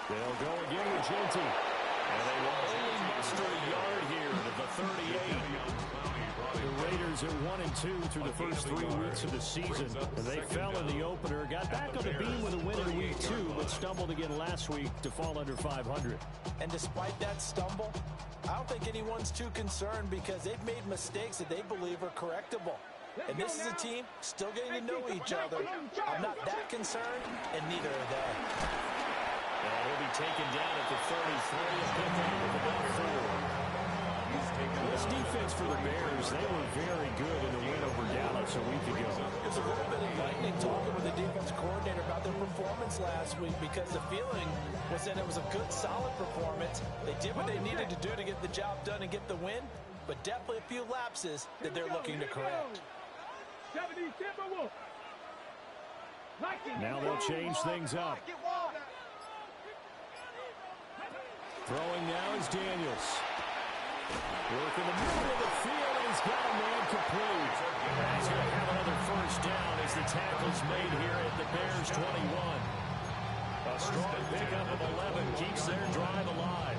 They'll go again with jeanty. And they will only muster a yard here to the 38. The Raiders are 1-2 through the first 3 weeks of the season. They fell in the opener, got back on the beam with a win in week 2, but stumbled again last week to fall under 500. And despite that stumble, I don't think anyone's too concerned because they've made mistakes that they believe are correctable. And this is a team still getting to know each other. I'm not that concerned, and neither are they. And he'll be taken down at the 33, a pickup of about 4. This defense for the Bears, they were very good in the win over Dallas a week ago. It's a little bit enlightening talking with the defense coordinator about their performance last week because the feeling was that it was a good, solid performance. They did what they needed to do to get the job done and get the win, but definitely a few lapses that they're looking to correct. Now they'll change things up. Throwing now is Daniels. Work in the middle of the field, and he's got a man complete. He's going to have another first down as the tackle's made here at the Bears 21. A strong pickup of 11 keeps their drive alive.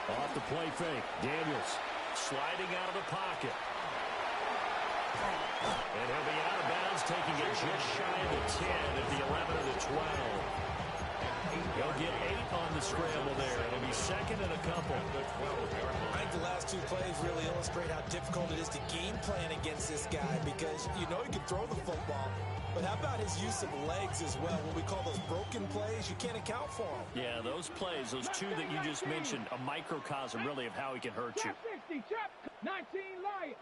Off the play fake. Daniels sliding out of the pocket. And he'll be out of bounds, taking it just shy of the 10 at the 11 of the 12. He'll get 8 on the scramble there. It'll be second and a couple. I think the last 2 plays really illustrate how difficult it is to game plan against this guy because you know he can throw the football. But how about his use of legs as well? What we call those broken plays, you can't account for them. Yeah, those plays, those 2 that you just mentioned, a microcosm really of how he can hurt you. 19 Lions.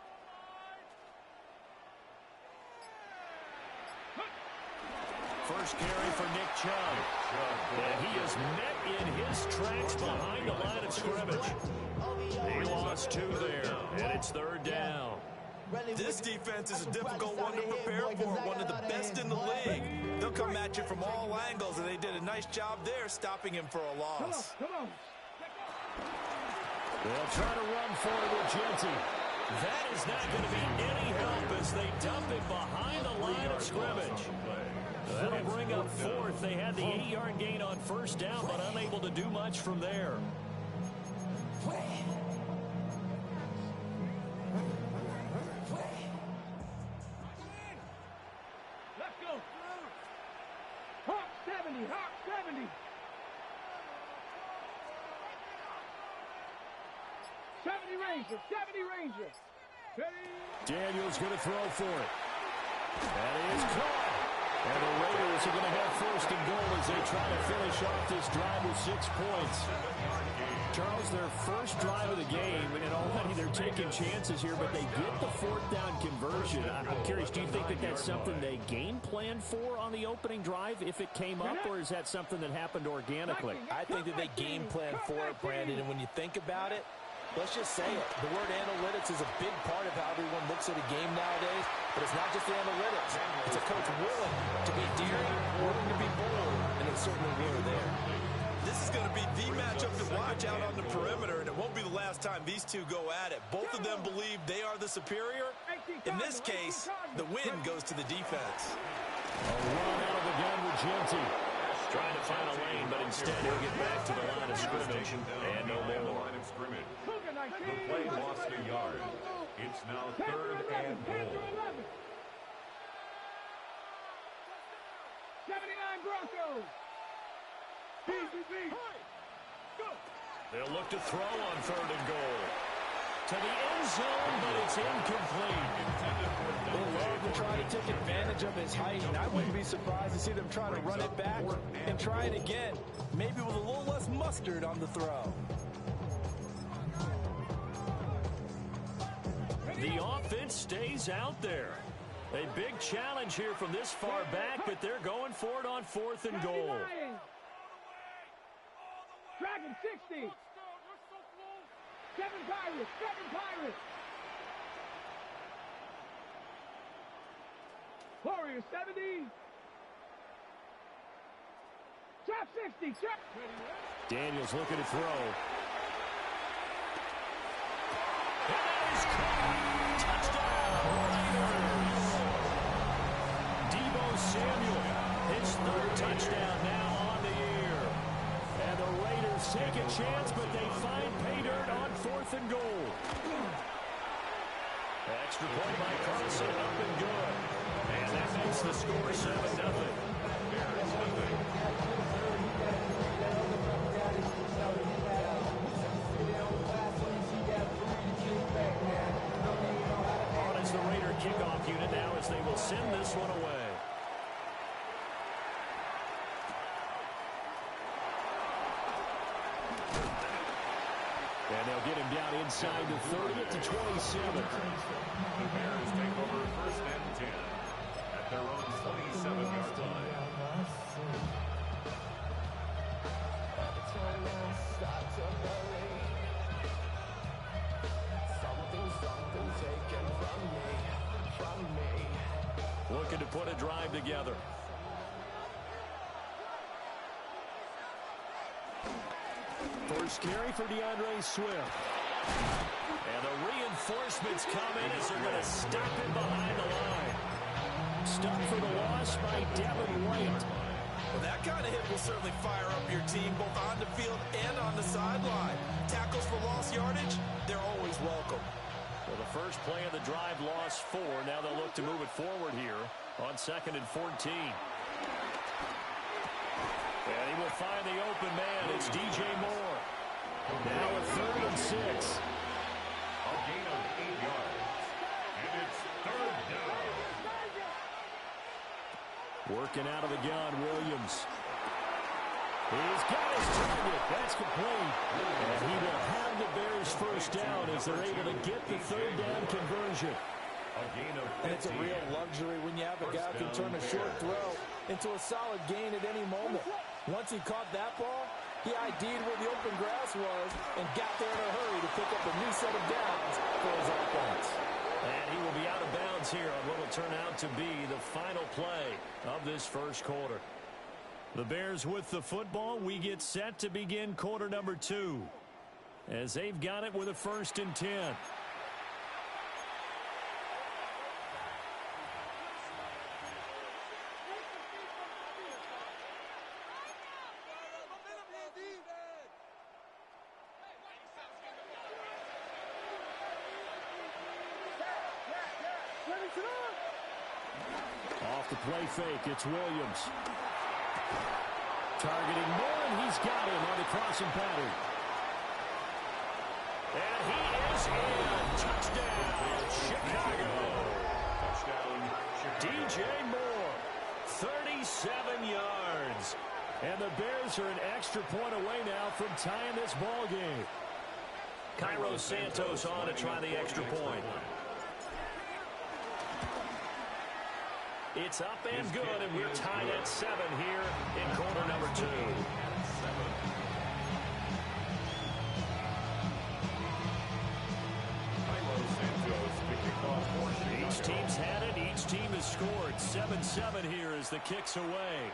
First carry for Nick Chubb. And he is met in his tracks behind the line of scrimmage. He lost 2 there, and it's third down. This defense is a difficult one to prepare for, one of the best in the league. They'll come at you from all angles, and they did a nice job there stopping him for a loss. Come on. They'll try to run for it with jeanty. That is not going to be any help as they dump it behind the line of scrimmage. That'll bring up 4th. They had the 8-yard gain on first down, but unable to do much from there. Let's go. Hawk 70. 70 Ranger. Daniels going to throw for it. That is caught. And the Raiders are going to have first and goal as they try to finish off this drive with 6 points. Charles, their first drive of the game, and already they're taking chances here, but they get the 4th down conversion. I'm curious, do you think that that's something they game planned for on the opening drive if it came up, or is that something that happened organically? I think that they game planned for it, Brandon, and when you think about it, let's just say it. The word analytics is a big part of how everyone looks at a game nowadays, but it's not just the analytics. It's a coach willing to be daring, willing to be bold, and it certainly were there. This is going to be the matchup to watch out on the perimeter, and it won't be the last time these 2 go at it. Both of them believe they are the superior. In this case, the win goes to the defense. A run out of the gun with jeanty. Trying to find a lane, but instead he'll get back to the line of scrimmage and no more. The play lost a yard. It's now 3rd and goal. 79 Broncos. They'll look to throw on 3rd and goal. To the end zone, but it's incomplete. They'll love to try to take advantage of his height, and I wouldn't be surprised to see them try to run it back and try it again, maybe with a little less mustard on the throw. The offense stays out there. A big challenge here from this far back, but they're going for it on 4th and goal. Dragon 60. 7 Pirates. Warriors 70. Trap 60. Trap. Daniels looking to throw. And that is caught. Touchdown, Raiders. Deebo Samuel, his third touchdown now on the year. And the Raiders take a chance, but they find pay dirt on 4th and goal. Extra point by Carlson, up and good. And that makes the score 7-0. On is the Raider kickoff unit now as they will send this one away. And they'll get him down inside the 30 at the 27. The Bears take over 1st and 10 at their own 27-yard line. Looking to put a drive together. First carry for DeAndre Swift. And the reinforcements come in as they're going to stop him behind the line. Stuck for the loss by Devin White. Well, that kind of hit will certainly fire up your team both on the field and on the sideline. Tackles for lost yardage, they're always welcome. Well, the first play of the drive lost 4. Now they'll look to move it forward here on 2nd and 14. And he will find the open man. It's DJ Moore. Now a 3rd and 6. A gain of 8 yards. And it's 3rd down. Working out of the gun, Williams. He's got his target. That's complete. And he will have the Bears first down as they're able to get the 3rd down conversion. And it's a real luxury when you have a guy who can turn a short throw into a solid gain at any moment. Once he caught that ball, he ID'd where the open grass was and got there in a hurry to pick up a new set of downs for his offense. And he will be out of bounds here on what will turn out to be the final play of this first quarter. The Bears with the football. We get set to begin quarter number 2 as they've got it with a 1st and 10. Off the play fake, it's Williams. Targeting Moore, and he's got him on the crossing pattern. And he is in. Touchdown, Chicago. DJ Moore, 37 yards. And the Bears are an extra point away now from tying this ball game. Cairo Santos on to try the extra point. It's up and good, and we're tied at 7 here in quarter number 2. Each team's had it. Each team has scored. 7-7 here as the kick's away.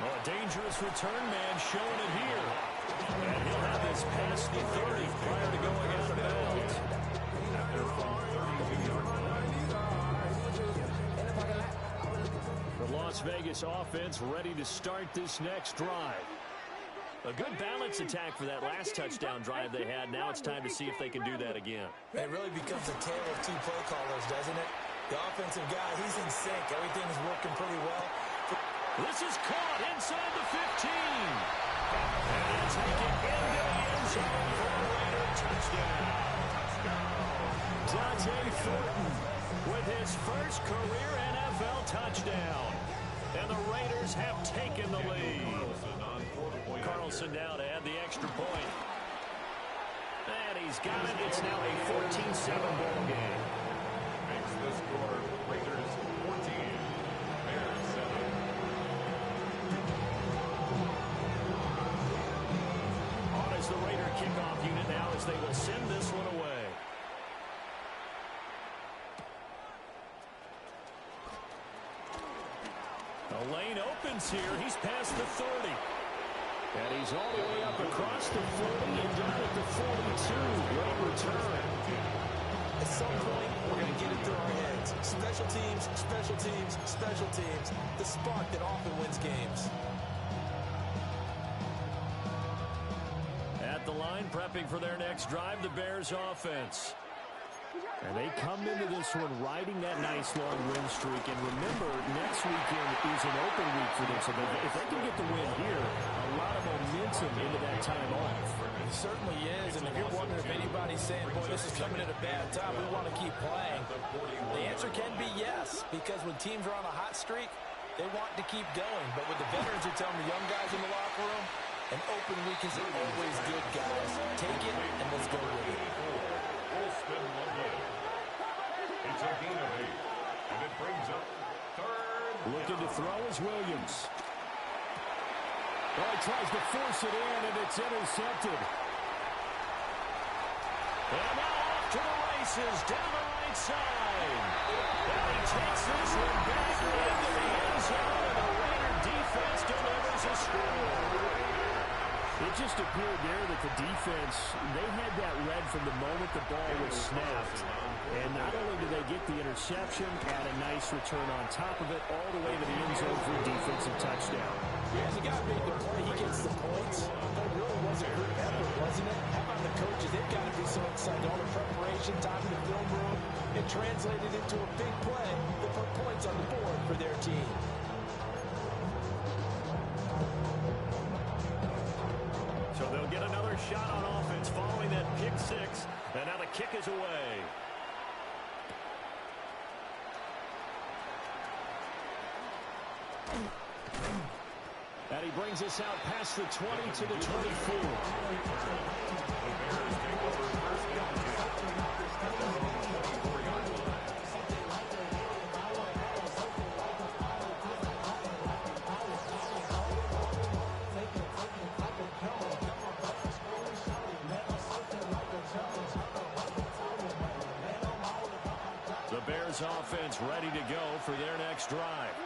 Well, a dangerous return man showing it here. And he'll have this past the 30 prior to going out of bounds. The Las Vegas offense ready to start this next drive. A good balance attack for that last touchdown drive they had. Now it's time to see if they can do that again. It really becomes a tale of two play callers, doesn't it? The offensive guy, he's in sync. Everything's working pretty well. This is caught inside the 15. And it's taken into the end zone for a Raider touchdown. Dante Thornton with his first career NFL touchdown. And the Raiders have taken the lead. Carlson now to add the extra point. And he's got it. It's now a 14-7 ball game. Makes the score Raiders 14, Bears 7. On is the Raider kickoff unit now as they distance here. He's past the 30. And he's all the way up across the 40 and down at the 42. Great return. At some point, we're going to get it through our heads. Special teams, special teams, special teams. The spark that often wins games. At the line, prepping for their next drive, the Bears offense. And they come into this one riding that nice long win streak. And remember, next weekend is an open week for them. So if they can get the win here, a lot of momentum into that time off. It certainly is. And if you're wondering if anybody's saying, boy, this is coming at a bad time, we want to keep playing, the answer can be yes. Because when teams are on a hot streak, they want to keep going. But what the veterans are telling the young guys in the locker room, an open week is always good, guys. Take it and let's go with it. It's a gain of 8, and it brings up third. Looking to throw is Williams. Oh, he tries to force it in, and it's intercepted. And now off to the races, down the right side. And he takes this one back into the end zone, and the Raider defense delivers a score. It just appeared there that the defense, they had that read from the moment the ball was snapped. And not only did they get the interception, add a nice return on top of it, all the way to the end zone for a defensive touchdown. Yeah, the guy made the play. He gets the points. That really was a good effort, wasn't it? How about the coaches? They've got to be so excited. All the preparation, time in the film room, it translated into a big play that put points on the board for their team. So they'll get another shot on offense following that pick six. And now the kick is away. And he brings us out past the 20 to the 24. The Bears offense ready to go for their next drive.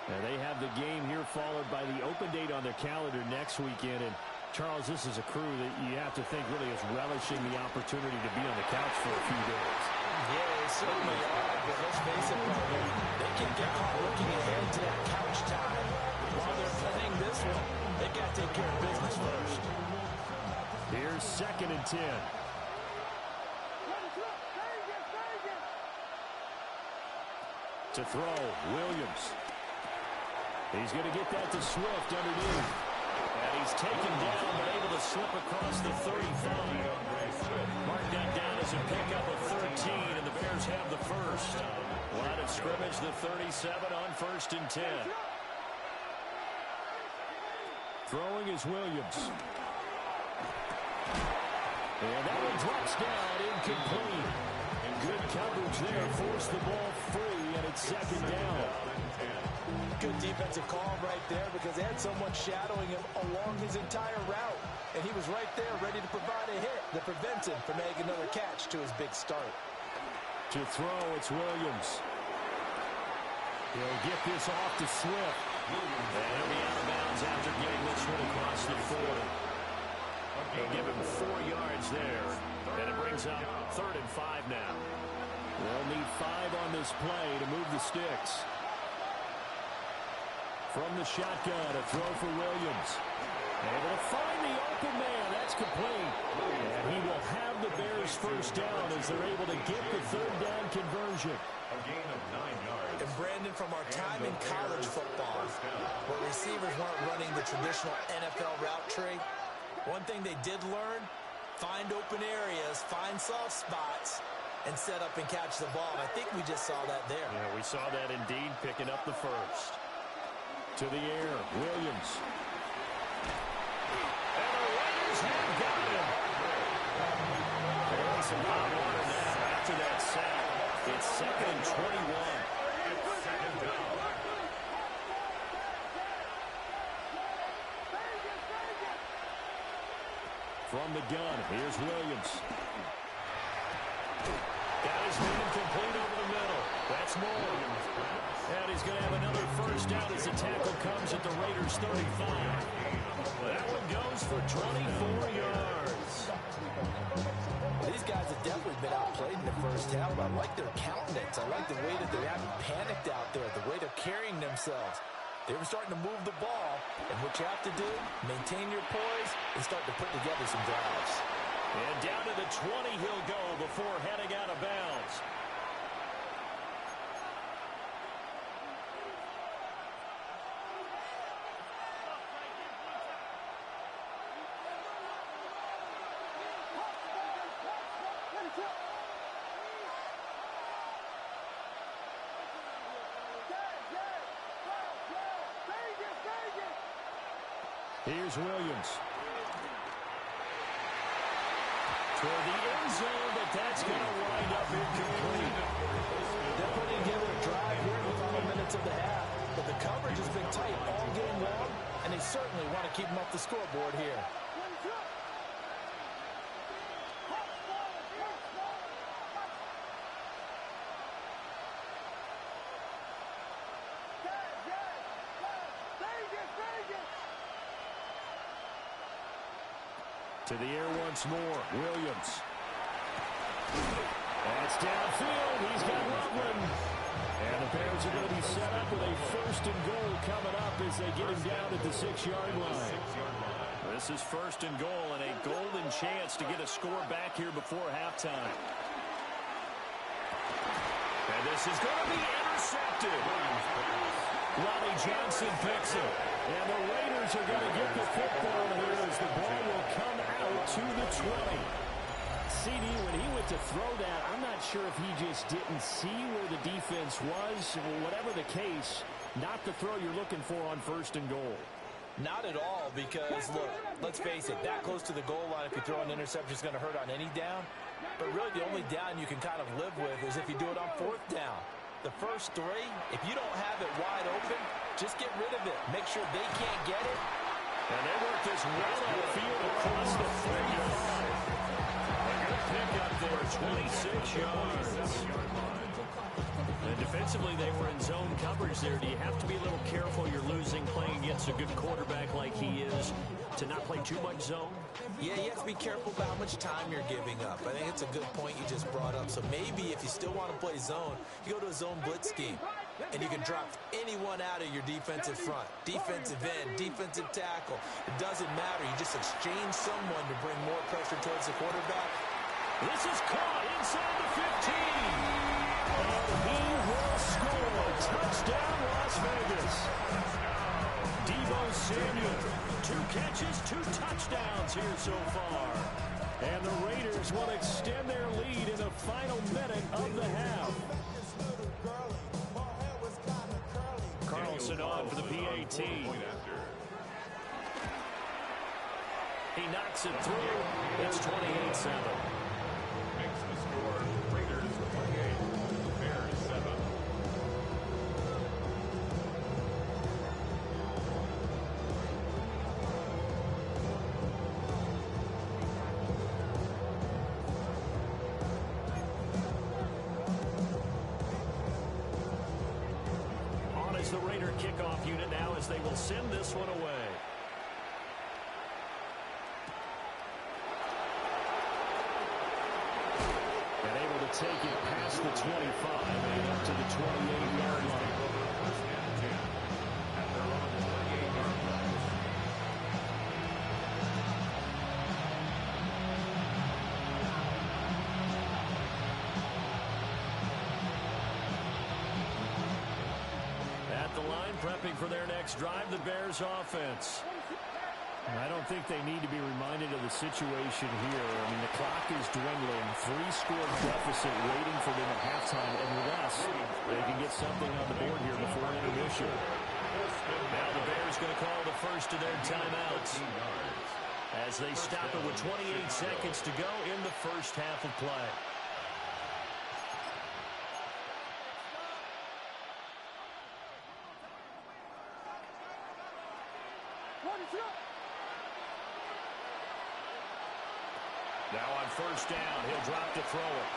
And they have the game here followed by the open date on their calendar next weekend. And, Charles, this is a crew that you have to think really is relishing the opportunity to be on the couch for a few days. Yeah, they certainly are, but let's face it, they can get caught looking ahead to that couch time. While they're playing this one, they got to take care of business first. Here's 2nd and 10. To throw, Williams. He's going to get that to Swift underneath. And he's taken down, but able to slip across the 35. Mark that down as a pickup of 13, and the Bears have the first. Line of scrimmage, the 37 on 1st and 10. Throwing is Williams. And that one drops down, incomplete. Good coverage there, forced the ball free, and it's 2nd down. Good defensive call right there because they had someone shadowing him along his entire route. And he was right there ready to provide a hit that prevents him from making another catch to his big start. To throw, it's Williams. He'll get this off to Swift. And he'll be out of bounds after getting this one across the 40. They'll give him 4 yards there. And it brings up 3rd and 5 now. They'll need 5 on this play to move the sticks. From the shotgun, a throw for Williams. Able to find the open man. That's complete. And he will have the Bears first down as they're able to get the 3rd down conversion. A gain of 9 yards. And Brandon, from our time in college football, where receivers weren't running the traditional NFL route tree, one thing they did learn, find open areas, find soft spots, and set up and catch the ball. And I think we just saw that there. Yeah, we saw that indeed, picking up the first. To the air, Williams. And the Raiders have got him. There's some hot water now after that sack. It's 2nd and 21. It's 2nd down. From the gun, here's Williams. Got his man complete over the middle. That's more. And he's going to have another first down as the tackle comes at the Raiders' 35. That one goes for 24 yards. These guys have definitely been outplayed in the first half, but I like their countenance. I like the way that they haven't panicked out there, the way they're carrying themselves. They were starting to move the ball, and what you have to do, maintain your poise and start to put together some drives. And down to the 20 he'll go before heading out of bounds. Here's Williams. Toward the end zone, but that's going to wind up incomplete. They're putting together a drive here in the final minutes of the half, but the coverage has been tight all game long, and they certainly want to keep them off the scoreboard here. To the air once more, Williams. That's downfield. He's got Loveland. And the Bears are going to be set up with a first and goal coming up as they get him down at the 6-yard line. This is first and goal and a golden chance to get a score back here before halftime. And this is going to be intercepted. Ronnie Johnson picks it. And the Raiders are going to get the football here as the ball will come out to the 20. CD, when he went to throw that, I'm not sure if he just didn't see where the defense was. Whatever the case, not the throw you're looking for on first and goal. Not at all, because, look, let's face it, that close to the goal line, if you throw an interception, is going to hurt on any down. But really, the only down you can kind of live with is if you do it on fourth down. The first three, if you don't have it wide open, just get rid of it. Make sure they can't get it. And they work this right on the field across the 35. A good pick up there, 26 yards. And defensively, they were in zone coverage there. Do you have to be a little careful? You're losing playing against a good quarterback like he is to not play too much zone? Yeah, you have to be careful about how much time you're giving up. I think it's a good point you just brought up. So maybe if you still want to play zone, you go to a zone blitz scheme. And you can drop anyone out of your defensive front. Defensive end, defensive tackle. It doesn't matter. You just exchange someone to bring more pressure towards the quarterback. This is caught inside the 15. And he will score. Touchdown, Las Vegas. Deebo Samuel, 2 catches, 2 touchdowns here so far. And the Raiders will extend their lead in the final minute of the half. Carlson on for the PAT. He knocks it through. It's 28-7. Makes the score. Raiders 28, Bears 7. On is the Raider kickoff unit now as they will send this one away. Take it past the 25 and up to the 28-yard line. At their own 28-yard line. At the line, prepping for their next drive, the Bears offense. I don't think they need to be reminded of the situation here. I mean, the clock is dwindling. 3-score deficit waiting for them at halftime unless they can get something on the board here before intermission. Now the Bears going to call the first of their timeouts as they stop it with 28 seconds to go in the first half of play. Now on first down, he'll drop to throw it.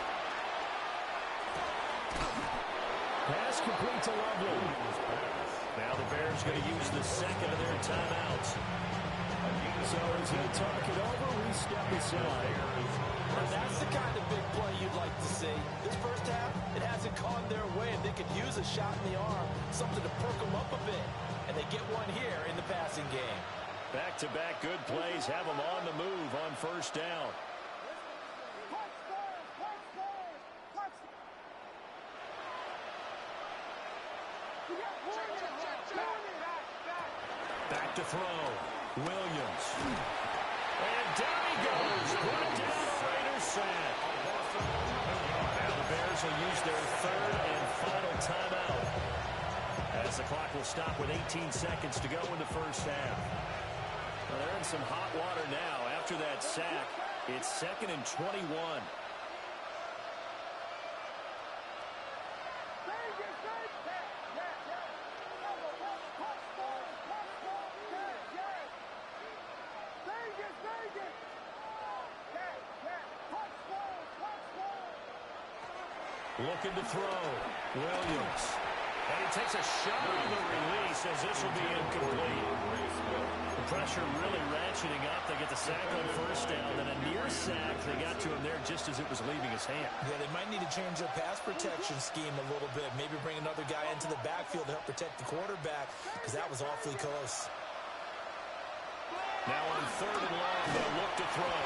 Pass complete to Lovely. Now the Bears going to use the second of their timeouts. So as they talk it over, we step aside. And that's the kind of big play you'd like to see. This first half, it hasn't gone their way, and they could use a shot in the arm, something to perk them up a bit. And they get one here in the passing game. Back-to-back good plays have them on the move on first down. Back to throw. Williams. And down he goes. Brought down a Raiders sack. Now the Bears will use their third and final timeout, as the clock will stop with 18 seconds to go in the first half. Well, they're in some hot water now. After that sack, it's 2nd and 21. Looking to throw. Williams. And he takes a shot on the release as this will be incomplete. The pressure really ratcheting up. They get the sack on first down. Then a near sack. They got to him there just as it was leaving his hand. Yeah, they might need to change their pass protection scheme a little bit. Maybe bring another guy into the backfield to help protect the quarterback, because that was awfully close. Now on 3rd and long, they'll look to throw.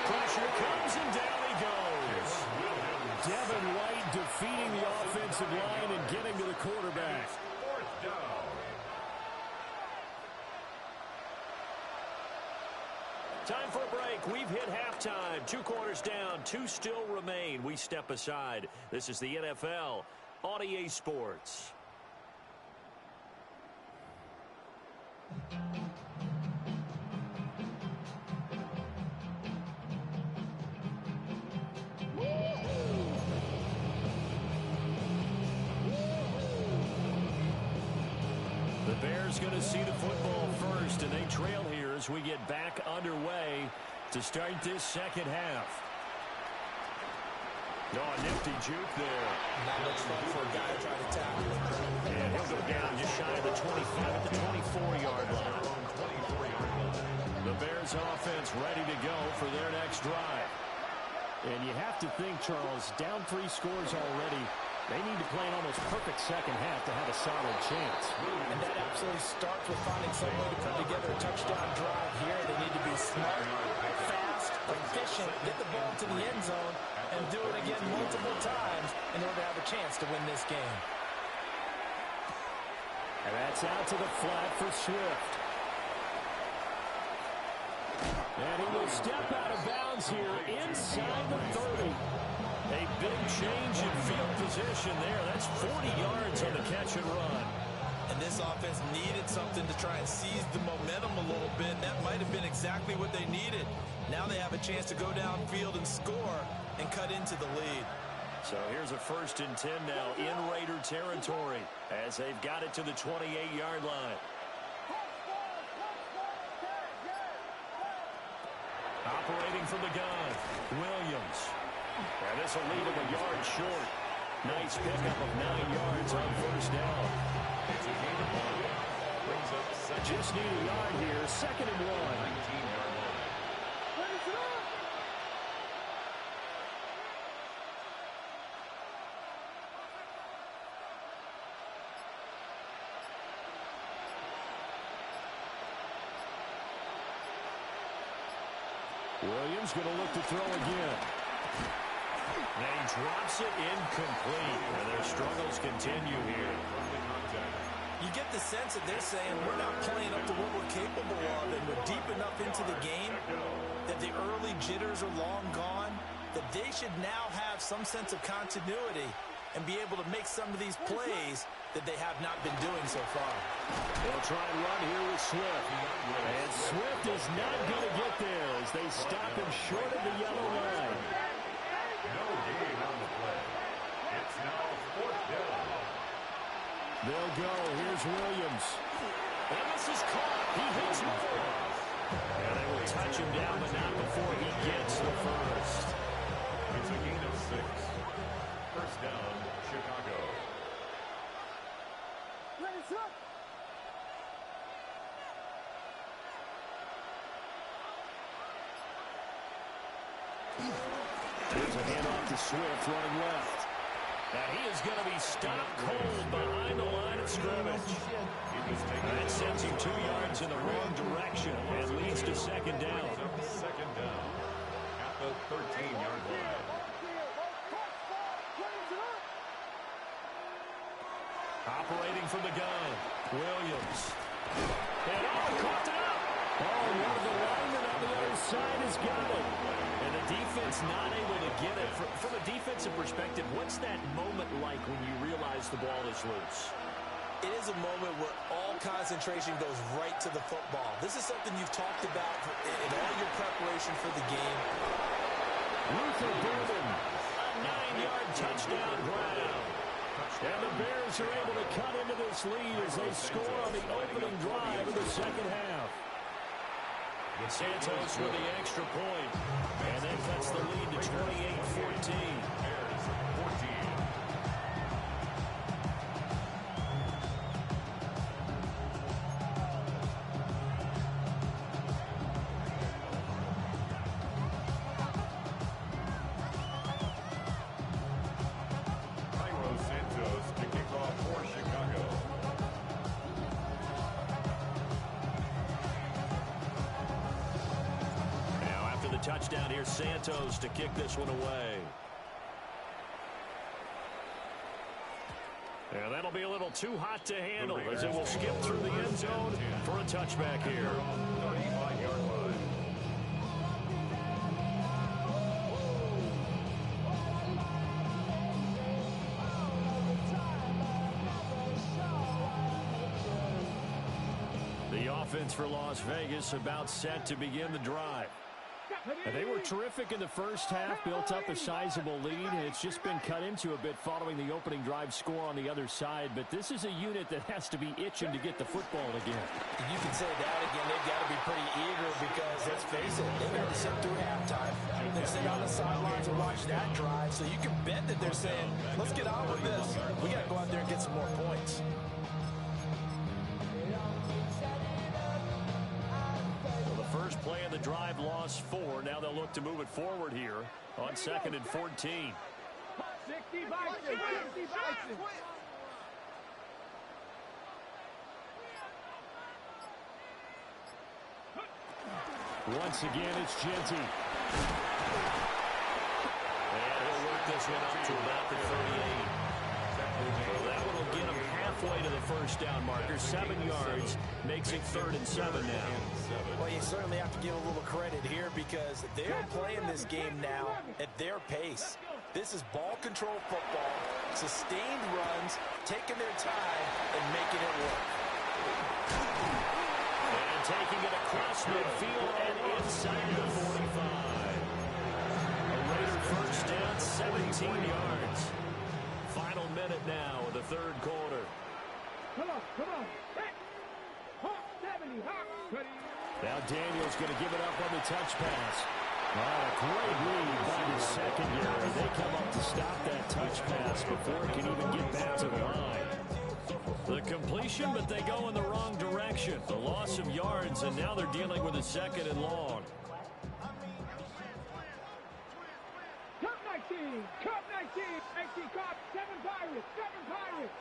Pressure comes and down he goes. Devin White defeating the offensive line and getting to the quarterback. 4th down. Time for a break. We've hit halftime. 2 quarters down. 2 still remain. We step aside. This is the NFL on EA Sports. The Bears going to see the football first, and they trail here as we get back underway to start this second half. Oh, nifty juke there. Not much fun for a guy trying to tackle him. And he'll go down just shy of the 25 at the 24-yard line. The Bears offense ready to go for their next drive. And you have to think, Charles, down 3 scores already. They need to play an almost perfect second half to have a solid chance. And that absolutely starts with finding some way to put together a touchdown drive here. They need to be smart, fast, efficient, get the ball to the end zone, and do it again multiple times in order to have a chance to win this game. And that's out to the flat for Swift. And he will step out of bounds here inside the 30. A big change in field position there. That's 40 yards on the catch and run. And this offense needed something to try and seize the momentum a little bit. That might have been exactly what they needed. Now they have a chance to go downfield and score and cut into the lead. So here's a 1st and 10 now in Raider territory as they've got it to the 28-yard line. Operating from the gun, Williams. And this will leave him a yard short. Nice pickup of 9 yards on first down. It's a gain of 1. Brings up second. Just need a yard here, 2nd and 1. 19-yard line. Williams going to look to throw again. And he drops it incomplete. And their struggles continue here. You get the sense that they're saying we're not playing up to what we're capable of, and we're deep enough into the game that the early jitters are long gone, that they should now have some sense of continuity and be able to make some of these plays that they have not been doing so far. They'll try and run here with Swift. And Swift is not going to get there as they stop him short of the yellow line. No gain on the play. It's now 4th down. They'll go. Here's Williams. And this is caught. He hits more. And they will touch him down, but not before he gets the first. It's a gain of 6. First down, Chicago. There's a handoff to Swift running left. And he is going to be stopped cold behind the line of scrimmage. That sends him 2 yards in the wrong direction and leads to second down. Second down at the 13-yard line. Operating from the gun, Williams. And caught it up. One of the linemen on the other side has got it. And the defense not able to get it. From a defensive perspective, what's that moment like when you realize the ball is loose? It is a moment where all concentration goes right to the football. This is something you've talked about in all your preparation for the game. Luther Burden. A 9-yard touchdown ground. And the Bears are able to cut into this lead as they score on the opening drive of the second half. Santos with the extra point. And that cuts the lead to 28-14. Bears 14. Santos to kick off for Chicago. Now after the touchdown, here's Santos to kick this one away. And that'll be a little too hot to handle as it will skip through the end zone for a touchback here. 35-yard line. The offense for Las Vegas about set to begin the drive. And they were terrific in the first half, built up a sizable lead, and it's just been cut into a bit following the opening drive score on the other side. But this is a unit that has to be itching to get the football again. You can say that again. They've got to be pretty eager because, let's face it, they've got to sit through halftime. They sit on the sidelines and watch that drive. So you can bet that they're saying, let's get on with this. We got to go out there and get some more points. First play of the drive, lost 4. Now they'll look to move it forward here on 2nd and 14. 60 Bison, 60 Bison. Once again, it's jeanty. And he'll work this one up to about the 38. So that one will get him halfway to the first down marker. 7 yards, makes it 3rd and 7 now. Well, you certainly have to give a little credit here because they're playing this game now at their pace. This is ball control football, sustained runs, taking their time, and making it work. And taking it across midfield and inside the 45. A Raider first down, 17 yards. Final minute now of the third quarter. Come on. Hawk 70, Hawk. Now Daniel's going to give it up on the touch pass. A great lead by the secondary. They come up to stop that touch pass before it can even get back to the line. The completion, but they go in the wrong direction. The loss of yards, and now they're dealing with a 2nd and long. Cup 19, Cup 19, 19 Cup, 7 Pirates, 7 Pirates.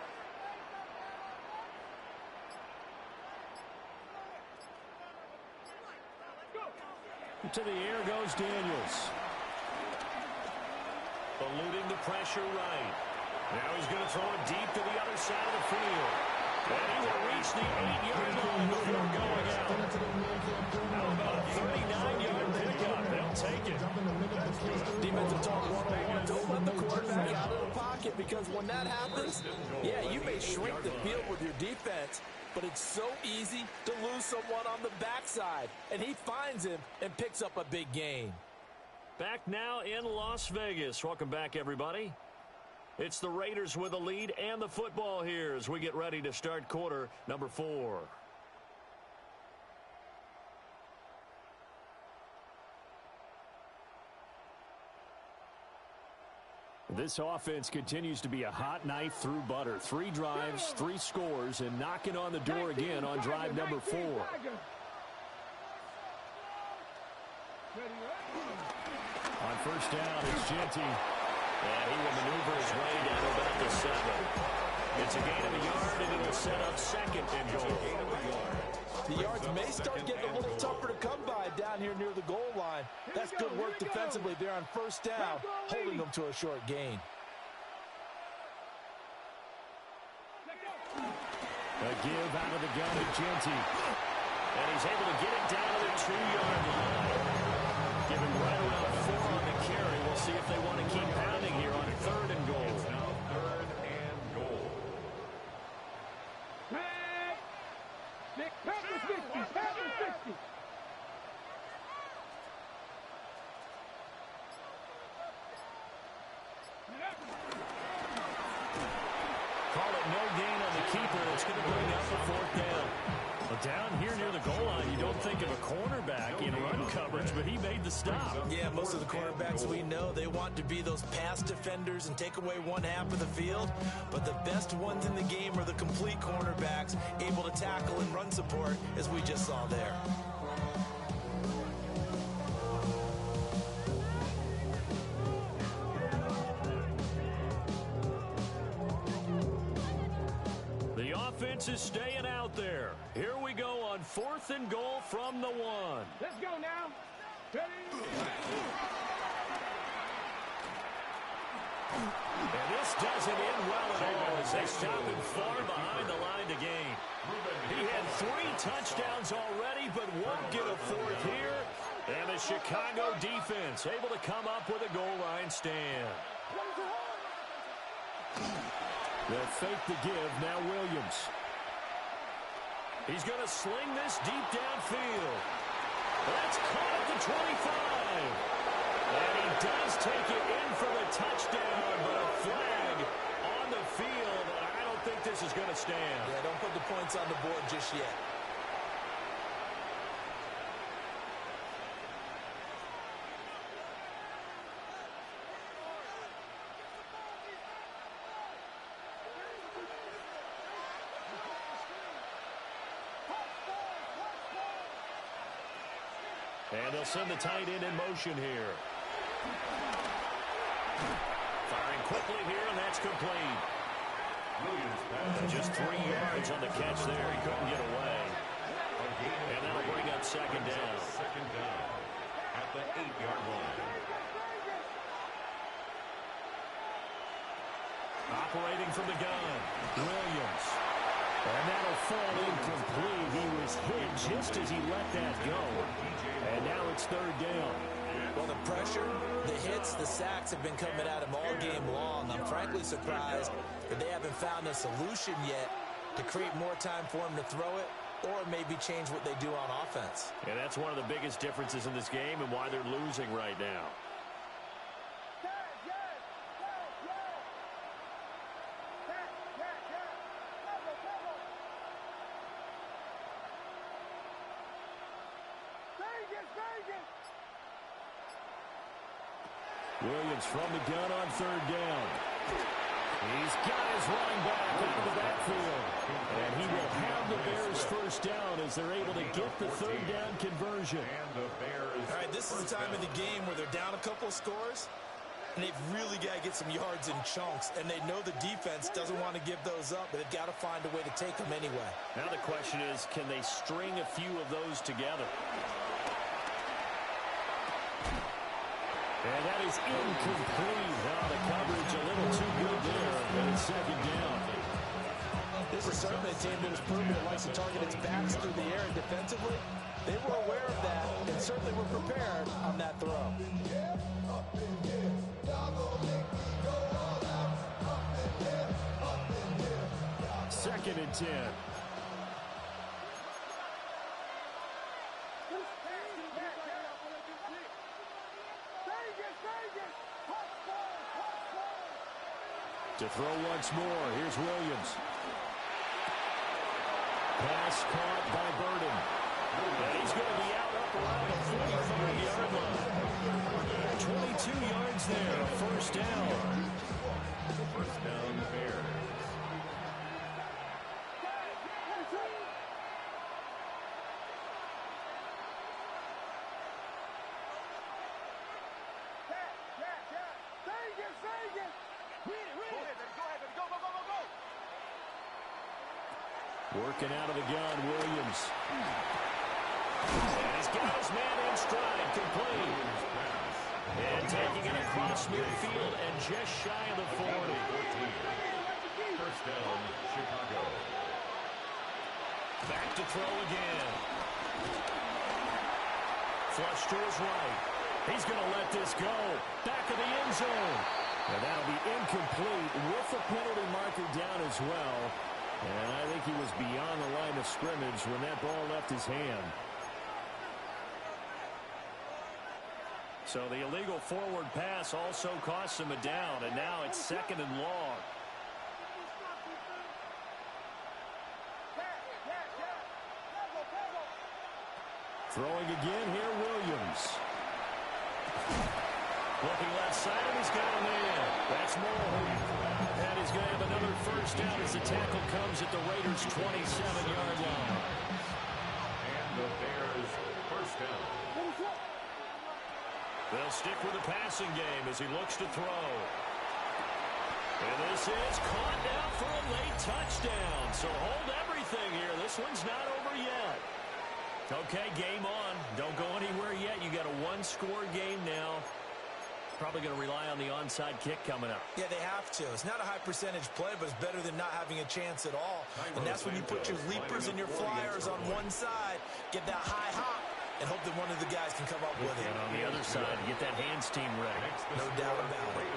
To the air goes Daniels. Eluding the pressure right. Now he's going to throw it deep to the other side of the field. And he will reach the 8-yard line before going out. How about a 39-yard pickup? They'll take it. Defensive talk 101. Don't let the quarterback out of the pocket because when that happens, yeah, you may shrink the field with your defense, but it's so easy to lose someone on the backside. And he finds him and picks up a big gain. Back now in Las Vegas. Welcome back, everybody. It's the Raiders with the lead and the football here as we get ready to start quarter number 4. This offense continues to be a hot knife through butter. 3 drives, 3 scores, and knocking on the door again on drive number 4. On first down. It's jeanty. And he will maneuver his way down to about the 7. It's a gain of a yard, and it'll set up second and goal. The yards may start getting a little tougher to come by down here near the goal line. That's good work defensively there on first down, holding them to a short gain. A give out of the gun to jeanty. And he's able to get it down to the 2-yard line. Give him right around 4 on the carry. We'll see if they want to keep pounding here on 3rd and goal. It's now 3rd and goal. Packers 50. Packers 50. Call it no gain on the keeper. It's going to bring up a 4th down. Well, down here near the goal line, you don't think of a cornerback in run coverage, but he made the stop. Yeah, most of the quarterbacks we know, they want to be those pass defenders and take away one half of the field. But the best ones in the game are the complete cornerbacks, able to tackle and run support, as we just saw there. The offense is staying out there. Here we go on 4th and goal from the 1. Let's go now. Ready? And this doesn't end well at all as they stop him far behind the line to gain. He had 3 touchdowns already, but won't get a 4th here. And the Chicago defense able to come up with a goal line stand. They'll fake the give. Now Williams. He's going to sling this deep downfield. That's caught at the 25. And he does take it in for the touchdown, but a flag on the field. I don't think this is going to stand. Yeah, don't put the points on the board just yet. And they'll send the tight end in motion here. Firing quickly here, and that's complete. Just 3 yards on the catch there. He couldn't get away. And that'll bring up 2nd down. 2nd down at the 8-yard line. Operating from the gun, Williams. And that'll fall incomplete. He was hit just as he let that go. And now it's 3rd down. Well, the pressure, the hits, the sacks have been coming at him all game long. I'm frankly surprised that they haven't found a solution yet to create more time for him to throw it or maybe change what they do on offense. And that's one of the biggest differences in this game and why they're losing right now. Williams from the gun on 3rd down. He's got his running back out of the backfield. And he will have the Bears first down as they're able to get the 3rd down conversion. And the Bears. All right, this is the time of the game where they're down a couple of scores, and they've really got to get some yards in chunks. And they know the defense doesn't want to give those up, but they've got to find a way to take them anyway. Now the question is, can they string a few of those together? And that is incomplete. Now the coverage a little too good there. And it's 2nd down. This is certainly a team that is proven it likes to target its backs through the air and defensively. They were aware of that and certainly were prepared on that throw. 2nd and 10. To throw once more. Here's Williams. Pass caught by Burden. And he's going to be out up around the 45-yard line. 22 yards there, a 1st down. 1st down, Bears. Working out of the gun, Williams. And he's got his man in stride, complete. And taking it across midfield and just shy of the 40. First down, Chicago. Back to throw again. Flush to his right. He's going to let this go. Back of the end zone. And that'll be incomplete with the penalty marker down as well. And I think he was beyond the line of scrimmage when that ball left his hand. So the illegal forward pass also costs him a down, and now it's 2nd and long. Throwing again here, Williams. Looking left side, and he's got a man. That's more. And he's going to have another first down as the tackle comes at the Raiders' 27-yard line. And the Bears first down. They'll stick with the passing game as he looks to throw. And this is caught now for a late touchdown. So hold everything here. This one's not over yet. Okay, game on. Don't go anywhere yet. You got a one-score game now. Probably going to rely on the onside kick coming up. Yeah, they have to. It's not a high percentage play, but it's better than not having a chance at all. And that's when you put your leapers and your flyers on one side, get that high hop, and hope that one of the guys can come up with it. And on the other side, get that hands team ready. No doubt about it.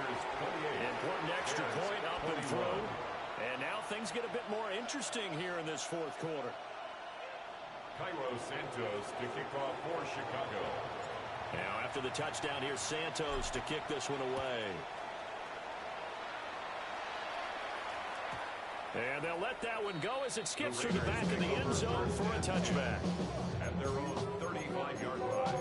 Important extra point up and through. And now things get a bit more interesting here in this fourth quarter. Cairo Santos to kick off for Chicago. Now after the touchdown, here's Santos to kick this one away. And they'll let that one go as it skips through the back of the end zone for a touchback. At their own 35-yard line.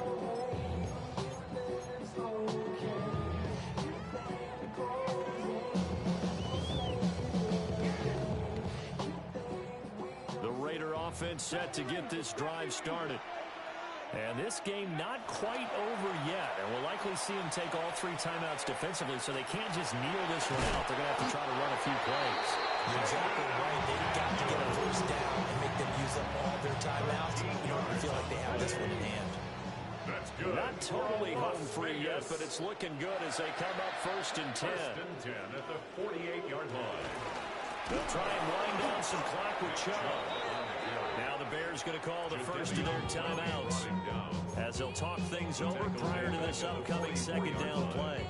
The Raider offense set to get this drive started. And this game not quite over yet. And we'll likely see him take all 3 timeouts defensively, so they can't just kneel this one out. They're going to have to try to run a few plays. You're exactly right. They've got to get a first down and make them use up all their timeouts in order to feel like they have this one in hand. That's good. Not totally home free yet, but it's looking good as they come up 1st and 10. 1st and 10 at the 48-yard line. They'll try and wind down some clock with Chubb. Now the Bears going to call the first of their timeouts as they'll talk things over prior to this upcoming 2nd down play.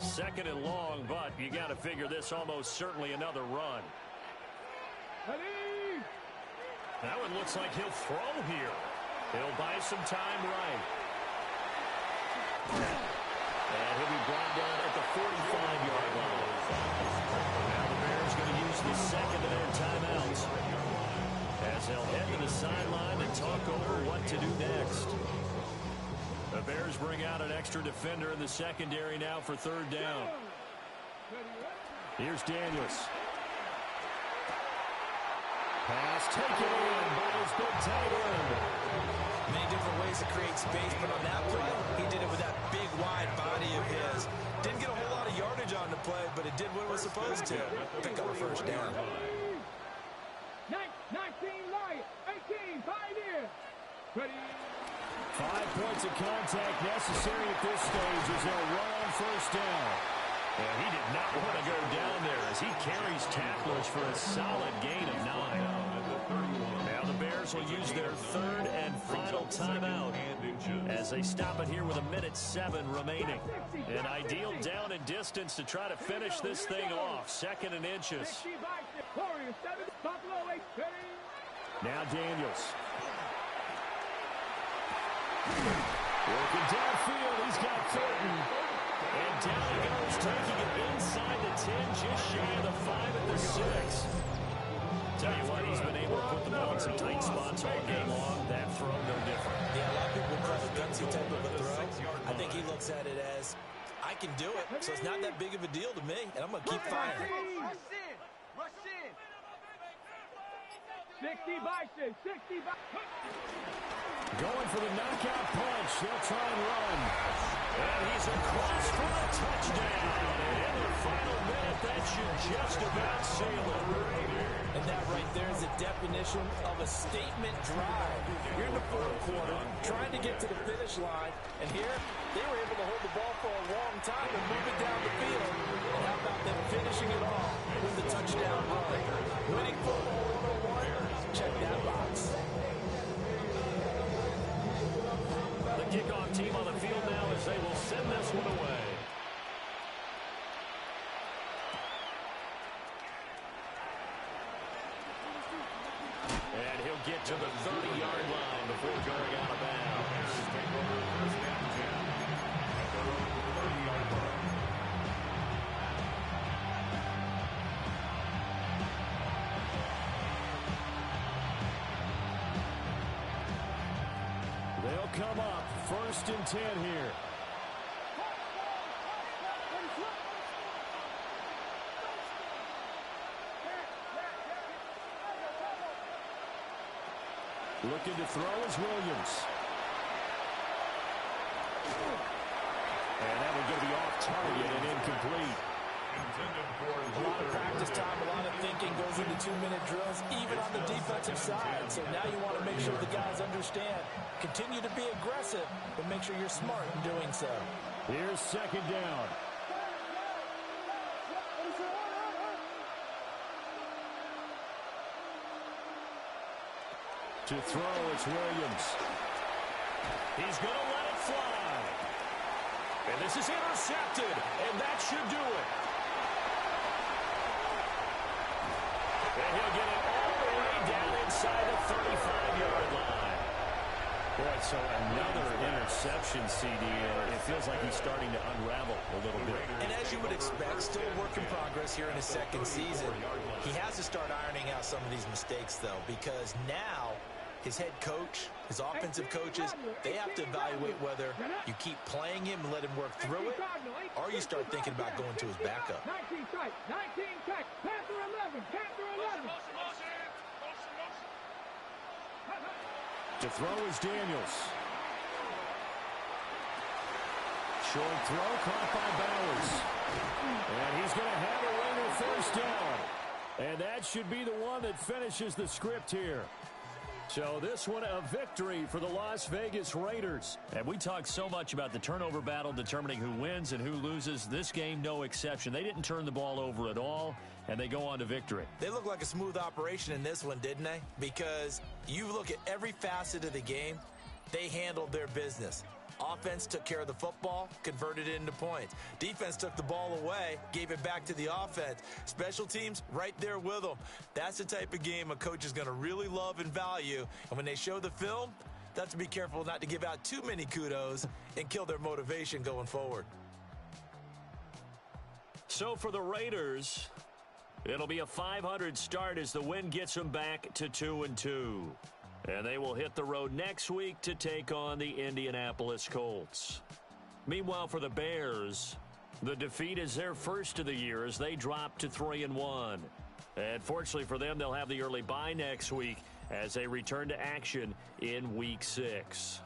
2nd and long, but you got to figure this almost certainly another run. That one looks like he'll throw here. He'll buy some time right. And he'll be brought down at the 45-yard line. Now the Bears going to use the 2nd of their timeouts as they'll head to the sideline and talk over what to do next. The Bears bring out an extra defender in the secondary now for 3rd down. Here's Daniels. Pass taken in by his big tight end. Many different ways to create space, but on that play, he did it with that big, wide body of his. Didn't get a whole lot of yardage on the play, but it did what it was supposed to. Pick up a first down. 19 Lions, 18 Pioneers. Ready? 5 points of contact necessary at this stage as they'll run on first down. And he did not want to go down there as he carries tacklers for a solid gain of 9. Now the Bears will use their 3rd and final timeout as they stop it here with 1:07 remaining. An ideal down and distance to try to finish this thing off. 2nd and inches. Now Daniels. Working downfield, he's got Thornton. And down he goes, taking it inside the 10, just shy of the 5 at the 6. Tell you what, he's been able to put the ball in some tight spots all game long. That throw, no different. Yeah, a lot of people would call it a gutsy type of a throw. I think he looks at it as, I can do it, so it's not that big of a deal to me, and I'm going to keep firing. Rush in. 60 by 6, 60 by... Going for the knockout punch. They'll try and run. And he's across for a touchdown. And in the final minute, that should just about seal it. And that right there is the definition of a statement drive. You're in the fourth quarter, trying to get to the finish line, and here they were able to hold the ball for a long time and move it down the field. And how about them finishing it off with the touchdown run? Winning football 101, check that box. The kickoff team on the field now as they will send this one away. And he'll get to the 30-yard line before going out of bounds. Take over first and 10 at their own 30-yard line. They'll come up first and 10 here. Looking to throw is Williams. And that will going to be off target and incomplete. A lot of practice time, a lot of thinking goes into 2-minute drills, even on the defensive side. So now you want to make sure the guys understand. Continue to be aggressive, but make sure you're smart in doing so. Here's second down. To throw, it's Williams. He's going to let it fly. And this is intercepted, and that should do it. And he'll get it all the way down inside the 35-yard line. Boy, so another interception, CD. It feels like he's starting to unravel a little bit. And as you would expect, still a work in progress here in his second season. He has to start ironing out some of these mistakes, though, because now his head coach, his offensive coaches, they have to evaluate whether you keep playing him and let him work through it, or you start thinking about going to his backup. 19 tight, 19 tight, Panther 11, Panther 11. To throw is Daniels. Short throw caught by Bowers. And he's going to have a Raider first down. And that should be the one that finishes the script here. So this one a victory for the Las Vegas Raiders. And we talk so much about the turnover battle determining who wins and who loses. This game, no exception. They didn't turn the ball over at all, and they go on to victory. They look like a smooth operation in this one, didn't they? Because you look at every facet of the game, they handled their business. Offense took care of the football, converted it into points. Defense took the ball away, gave it back to the offense. Special teams, right there with them. That's the type of game a coach is going to really love and value. And when they show the film, they have to be careful not to give out too many kudos and kill their motivation going forward. So for the Raiders, it'll be a 500 start as the win gets them back to 2-2. And they will hit the road next week to take on the Indianapolis Colts. Meanwhile, for the Bears, the defeat is their first of the year as they drop to 3-1. And fortunately for them, they'll have the early bye next week as they return to action in Week 6.